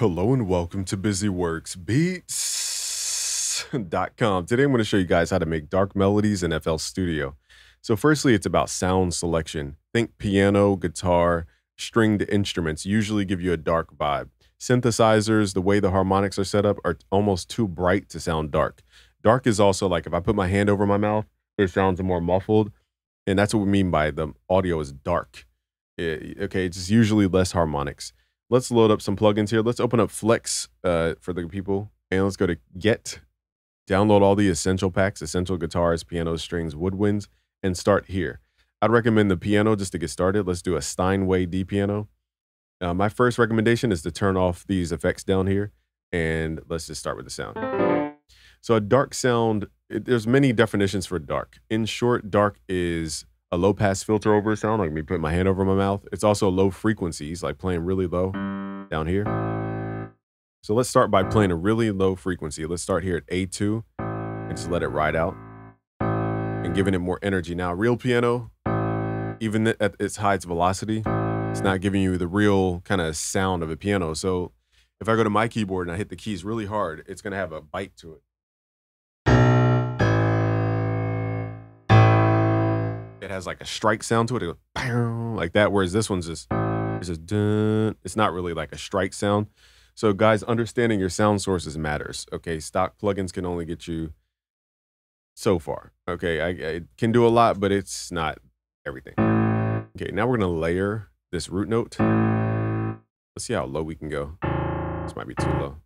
Hello and welcome to BusyWorksBeats.com. Today I'm going to show you guys how to make dark melodies in FL Studio. So firstly, it's about sound selection. Think piano, guitar, stringed instruments usually give you a dark vibe. Synthesizers, the way the harmonics are set up, are almost too bright to sound dark. Dark is also like if I put my hand over my mouth, it sounds more muffled. And that's what we mean by the audio is dark. Okay, it's just usually less harmonics. Let's load up some plugins here. Let's open up Flex for the people. And let's go to Get. Download all the essential packs, essential guitars, pianos, strings, woodwinds, and start here. I'd recommend the piano just to get started. Let's do a Steinway D piano. My first recommendation is to turn off these effects down here. And let's just start with the sound. So a dark sound, there's many definitions for dark. In short, dark is a low pass filter over a sound, like me putting my hand over my mouth. It's also low frequencies, like playing really low down here. So let's start by playing a really low frequency. Let's start here at A2 and just let it ride out and giving it more energy. Now, real piano, even at its highest velocity, it's not giving you the real kind of sound of a piano. So if I go to my keyboard and I hit the keys really hard, it's going to have a bite to it. It has like a strike sound to it. It goes like that, whereas this one's just, it's just dun. It's not really like a strike sound. So guys, understanding your sound sources matters. Okay, stock plugins can only get you so far. Okay, I can do a lot, but it's not everything. Okay, now we're gonna layer this root note. Let's see how low we can go. This might be too low.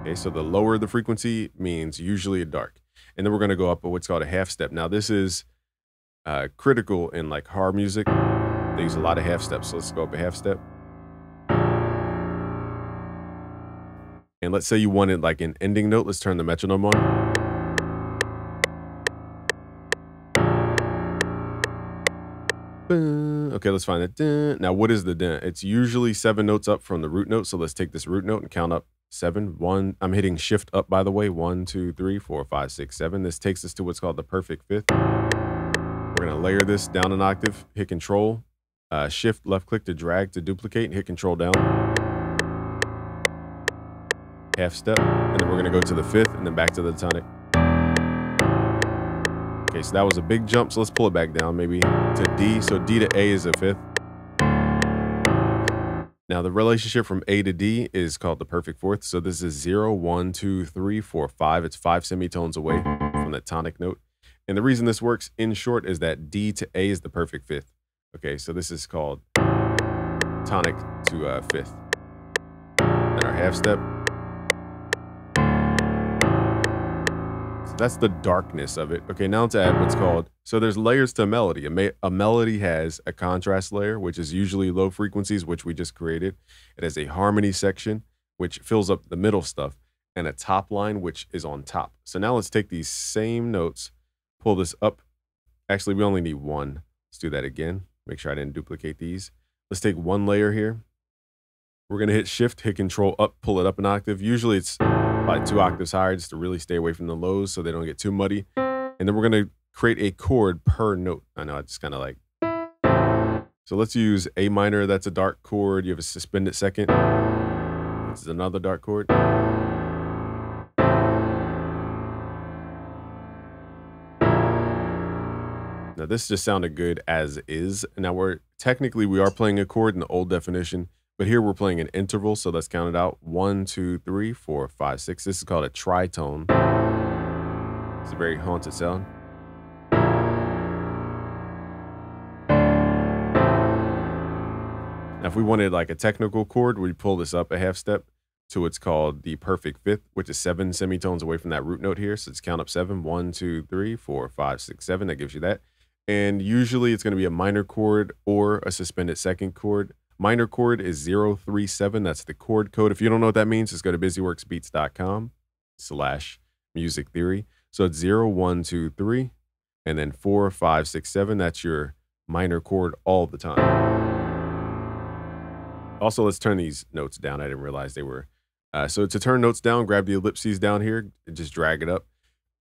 Okay, so the lower the frequency means usually a dark. And then we're going to go up what's called a half step. Now, this is critical in like hard music. They use a lot of half steps. So let's go up a half step. And let's say you wanted like an ending note. Let's turn the metronome on. Okay, let's find it. Now, what is the dent? It's usually 7 notes up from the root note. So let's take this root note and count up 7. 1. I'm hitting shift up, by the way. 1, 2, 3, 4, 5, 6, 7. This takes us to what's called the perfect fifth. We're going to layer this down an octave. Hit control, shift left click to drag to duplicate. Hit control down. Half step. And then we're going to go to the fifth and then back to the tonic. Okay, so that was a big jump. So let's pull it back down maybe to D. So D to A is a fifth. Now, the relationship from A to D is called the perfect fourth. So this is 0, 1, 2, 3, 4, 5. It's 5 semitones away from the tonic note. And the reason this works, in short, is that D to A is the perfect fifth. Okay, so this is called tonic to fifth. And our half step. So that's the darkness of it. Okay, now to add what's called, so there's layers to a melody. A melody has a contrast layer, which is usually low frequencies, which we just created. It has a harmony section, which fills up the middle stuff, and a top line, which is on top. So now let's take these same notes, pull this up. Actually, we only need one. Let's do that again. Make sure I didn't duplicate these. Let's take one layer here. We're going to hit shift, hit control up, pull it up an octave. Usually it's about 2 octaves higher just to really stay away from the lows so they don't get too muddy. And then we're going to create a chord per note. I know I just kind of like. So let's use A minor. That's a dark chord. You have a suspended second. This is another dark chord. Now this just sounded good as is. Now we are playing a chord in the old definition, but here we're playing an interval. So let's count it out. 1, 2, 3, 4, 5, 6. This is called a tritone. It's a very haunted sound. Now, if we wanted like a technical chord, we pull this up a half step to what's called the perfect fifth, which is 7 semitones away from that root note here. So let's count up 7. 1, 2, 3, 4, 5, 6, 7. That gives you that. And usually it's going to be a minor chord or a suspended second chord. Minor chord is 0, 3, 7. That's the chord code. If you don't know what that means, just go to busyworksbeats.com/music theory. So it's 0, 1, 2, 3, and then 4, 5, 6, 7. That's your minor chord all the time. Also, let's turn these notes down. I didn't realize they were. So to turn notes down, grab the ellipses down here, and just drag it up.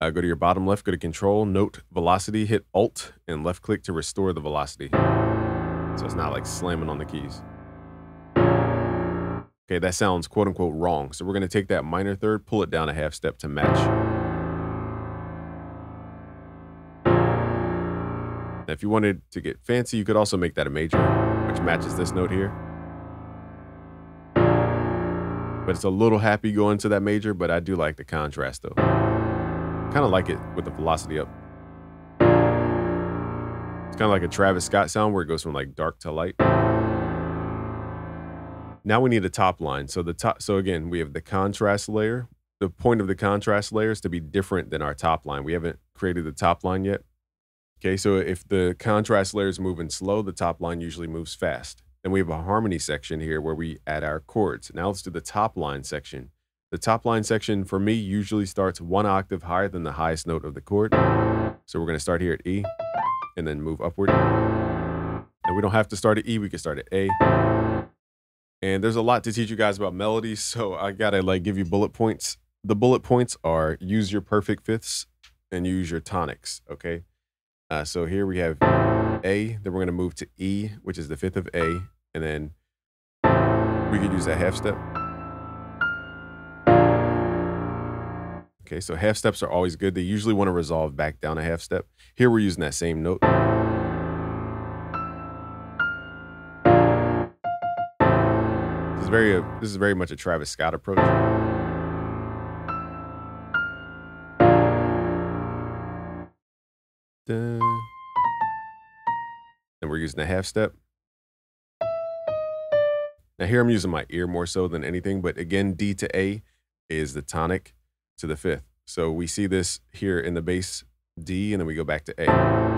Go to your bottom left, go to control, note velocity, hit alt, and left click to restore the velocity. So it's not like slamming on the keys. Okay, that sounds quote unquote wrong. So we're going to take that minor third, pull it down a half step to match. Now, if you wanted to get fancy, you could also make that a major, which matches this note here. But it's a little happy going to that major, but I do like the contrast though. Kind of like it with the velocity up. It's kind of like a Travis Scott sound where it goes from like dark to light. Now we need a top line. So again, we have the contrast layer. The point of the contrast layer is to be different than our top line. We haven't created the top line yet. Okay, so if the contrast layer is moving slow, the top line usually moves fast. Then we have a harmony section here where we add our chords. Now let's do the top line section. The top line section for me usually starts 1 octave higher than the highest note of the chord. So we're going to start here at E and then move upward. And we don't have to start at E, we can start at A. And there's a lot to teach you guys about melodies, so I gotta like give you bullet points. The bullet points are use your perfect fifths and use your tonics, okay? So here we have A, then we're gonna move to E, which is the fifth of A, and then we could use that half step. Okay, so half steps are always good. They usually want to resolve back down a half step. Here we're using that same note. This is very much a Travis Scott approach. Then we're using a half step. Now here I'm using my ear more so than anything, but again, D to A is the tonic to the fifth. So we see this here in the bass D, and then we go back to A.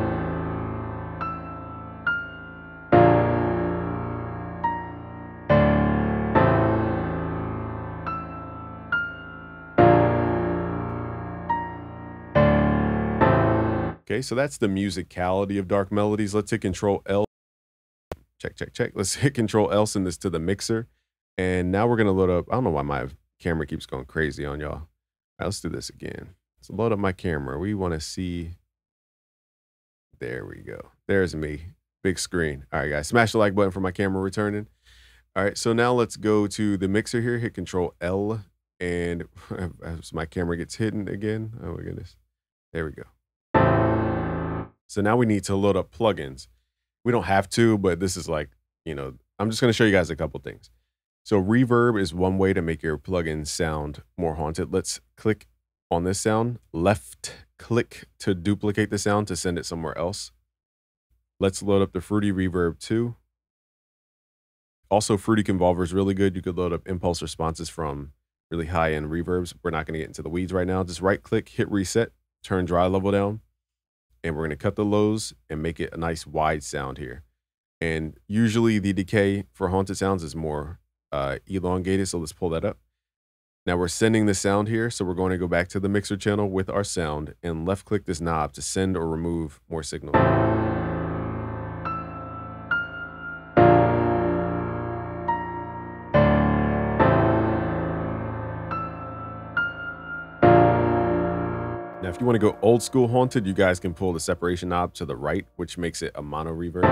Okay, so that's the musicality of Dark Melodies. Let's hit Control L. Check, check, check. Let's hit Control L, send this to the mixer. And now we're gonna load up, I don't know why my camera keeps going crazy on y'all. All right, let's do this again. Let's load up my camera. We wanna see, there we go. There's me, big screen. All right, guys, smash the like button for my camera returning. All right, so now let's go to the mixer here, hit Control L, and as my camera gets hidden again, oh my goodness, there we go. So now we need to load up plugins. We don't have to, but this is like, you know, I'm just gonna show you guys a couple things. So reverb is one way to make your plugin sound more haunted. Let's click on this sound, left click to duplicate the sound to send it somewhere else. Let's load up the Fruity Reverb 2. Also, Fruity Convolver is really good. You could load up impulse responses from really high-end reverbs. We're not gonna get into the weeds right now. Just right click, hit reset, turn dry level down. And we're going to cut the lows and make it a nice wide sound here. And usually the decay for haunted sounds is more elongated, so let's pull that up. Now we're sending the sound here, so we're going to go back to the mixer channel with our sound and left click this knob to send or remove more signal. Now, if you want to go old school haunted, you guys can pull the separation knob to the right, which makes it a mono reverb.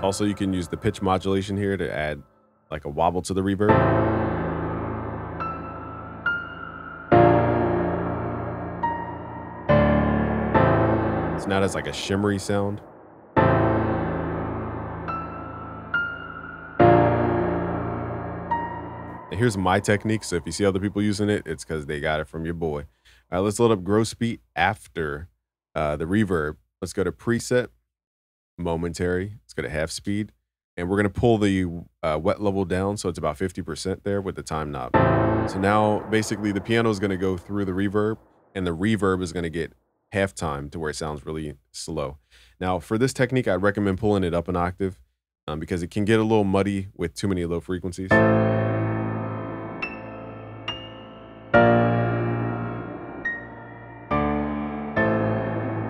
Also, you can use the pitch modulation here to add like a wobble to the reverb. So now that's like a shimmery sound. And here's my technique. So if you see other people using it, it's because they got it from your boy. All right, let's load up gross beat after the reverb. Let's go to preset, momentary. Let's go to half speed. And we're going to pull the wet level down. So it's about 50% there with the time knob. So now basically the piano is going to go through the reverb, and the reverb is going to get half time to where it sounds really slow. Now for this technique, I'd recommend pulling it up an octave because it can get a little muddy with too many low frequencies.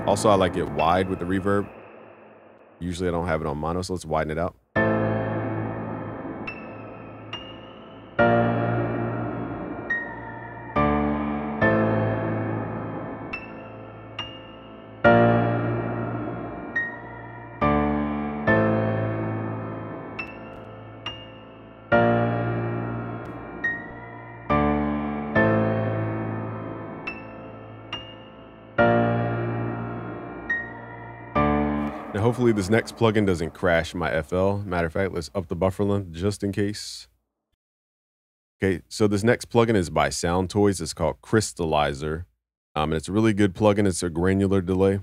Also, I like it wide with the reverb. Usually I don't have it on mono, so let's widen it out. Now, hopefully this next plugin doesn't crash my FL. Matter of fact, let's up the buffer length just in case. Okay, so this next plugin is by Soundtoys. It's called Crystallizer. And it's a really good plugin. It's a granular delay.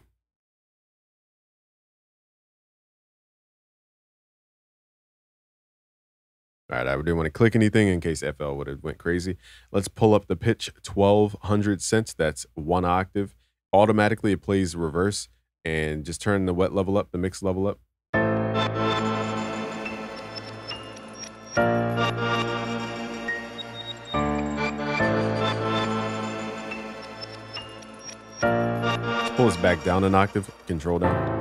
All right, I didn't want to click anything in case FL would have went crazy. Let's pull up the pitch 1200 cents. That's 1 octave. Automatically it plays reverse, and just turn the wet level up, the mix level up. Let's pull this back down an octave, control down.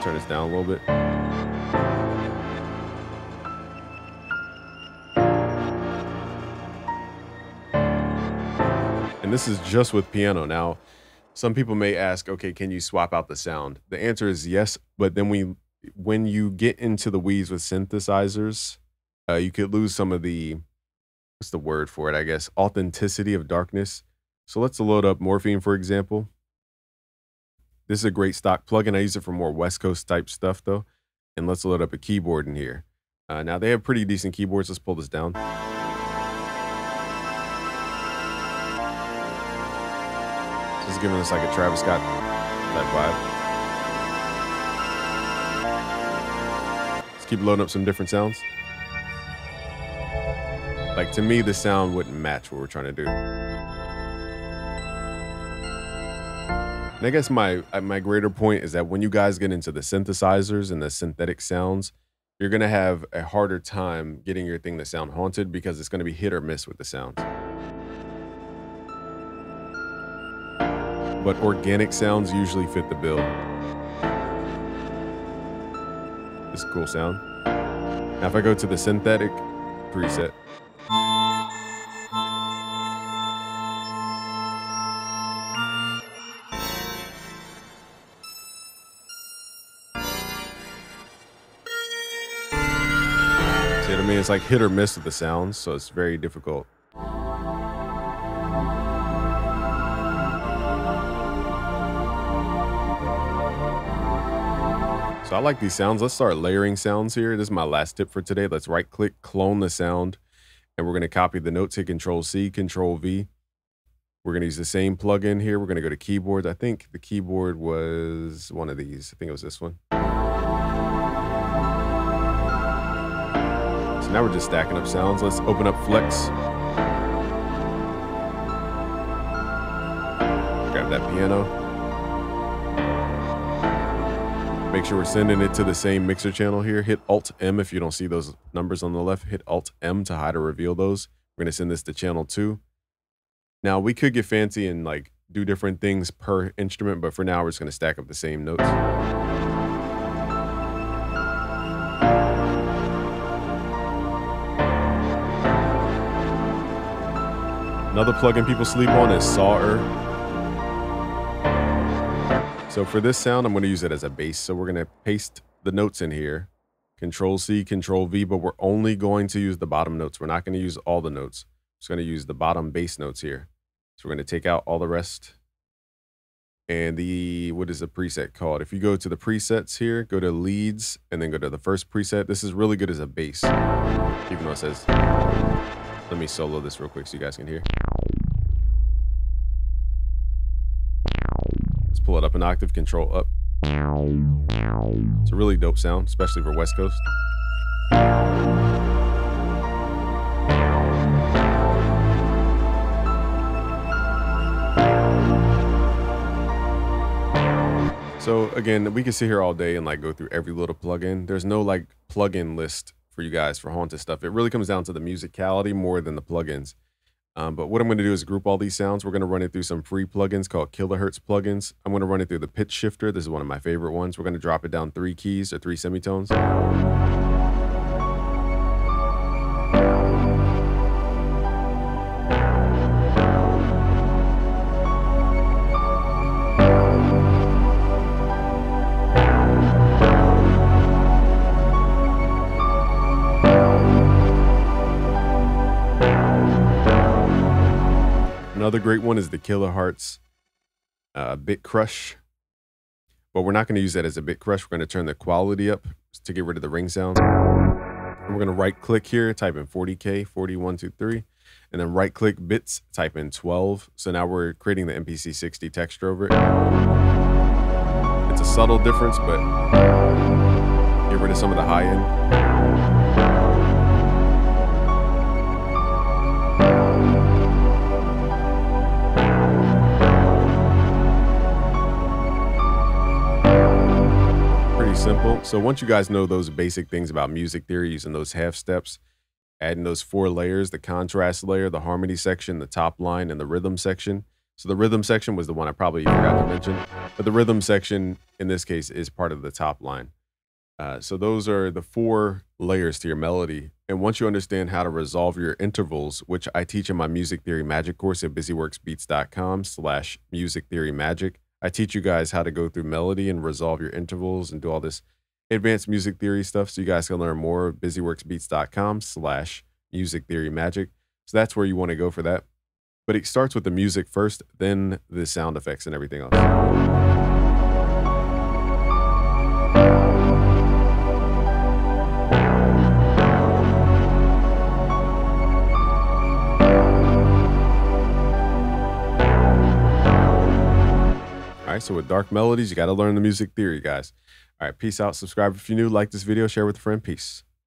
Turn this down a little bit. And this is just with piano. Now, some people may ask, okay, can you swap out the sound? The answer is yes, but then when you get into the weeds with synthesizers, you could lose some of the, what's the word for it, I guess, authenticity of darkness. So let's load up Morphine, for example. This is a great stock plugin. I use it for more West Coast type stuff though. And let's load up a keyboard in here. Now they have pretty decent keyboards. Let's pull this down. This is giving us like a Travis Scott type vibe. Let's keep loading up some different sounds. Like, to me, the sound wouldn't match what we're trying to do. And I guess my greater point is that when you guys get into the synthesizers and the synthetic sounds, you're going to have a harder time getting your thing to sound haunted because it's going to be hit or miss with the sounds. But organic sounds usually fit the bill. This is a cool sound. Now if I go to the synthetic preset, see what I mean? It's like hit or miss with the sounds, so it's very difficult. So I like these sounds. Let's start layering sounds here. This is my last tip for today. Let's right click, clone the sound, and we're going to copy the notes, hit Control C, Control V. We're going to use the same plugin here. We're going to go to keyboards. I think the keyboard was one of these. I think it was this one. So now we're just stacking up sounds. Let's open up Flex. Grab that piano. Make sure we're sending it to the same mixer channel here. Hit Alt-M if you don't see those numbers on the left. Hit Alt-M to hide or reveal those. We're going to send this to channel 2. Now, we could get fancy and like do different things per instrument, but for now, we're just going to stack up the same notes. Another plugin people sleep on is Saw-Er. So for this sound, I'm going to use it as a bass. So we're going to paste the notes in here. Control C, Control V, but we're only going to use the bottom notes. We're not going to use all the notes. We're just going to use the bottom bass notes here. So we're going to take out all the rest. And what is the preset called? If you go to the presets here, go to leads, and then go to the first preset. This is really good as a bass. Even though it says, let me solo this real quick so you guys can hear. Pull it up an octave, Control up. It's a really dope sound, especially for West Coast. So again, we can sit here all day and like go through every little plugin. There's no like plugin list for you guys for haunted stuff. It really comes down to the musicality more than the plugins. But what I'm going to do is group all these sounds. We're going to run it through some free plugins called Kilohertz plugins. I'm going to run it through the pitch shifter. This is one of my favorite ones. We're going to drop it down 3 keys or 3 semitones. Another great one is the Kilohertz Bit Crush, but we're not going to use that as a bit crush. We're going to turn the quality up to get rid of the ring sound. And we're going to right click here, type in 40K, 4123, and then right click bits, type in 12. So now we're creating the MPC 60 texture over it. It's a subtle difference, but get rid of some of the high end. Simple. So once you guys know those basic things about music theory, using those half steps, adding those 4 layers, the contrast layer, the harmony section, the top line, and the rhythm section. So the rhythm section was the one I probably forgot to mention, but the rhythm section in this case is part of the top line. So those are the 4 layers to your melody. And once you understand how to resolve your intervals, which I teach in my music theory magic course at busyworksbeats.com/music theory magic, I teach you guys how to go through melody and resolve your intervals and do all this advanced music theory stuff. So you guys can learn more at busyworksbeats.com/music theory magic. So that's where you want to go for that. But it starts with the music first, then the sound effects and everything else. All right, so with Dark Melodies, you got to learn the music theory, guys. All right, peace out. Subscribe if you're new. Like this video. Share with a friend. Peace.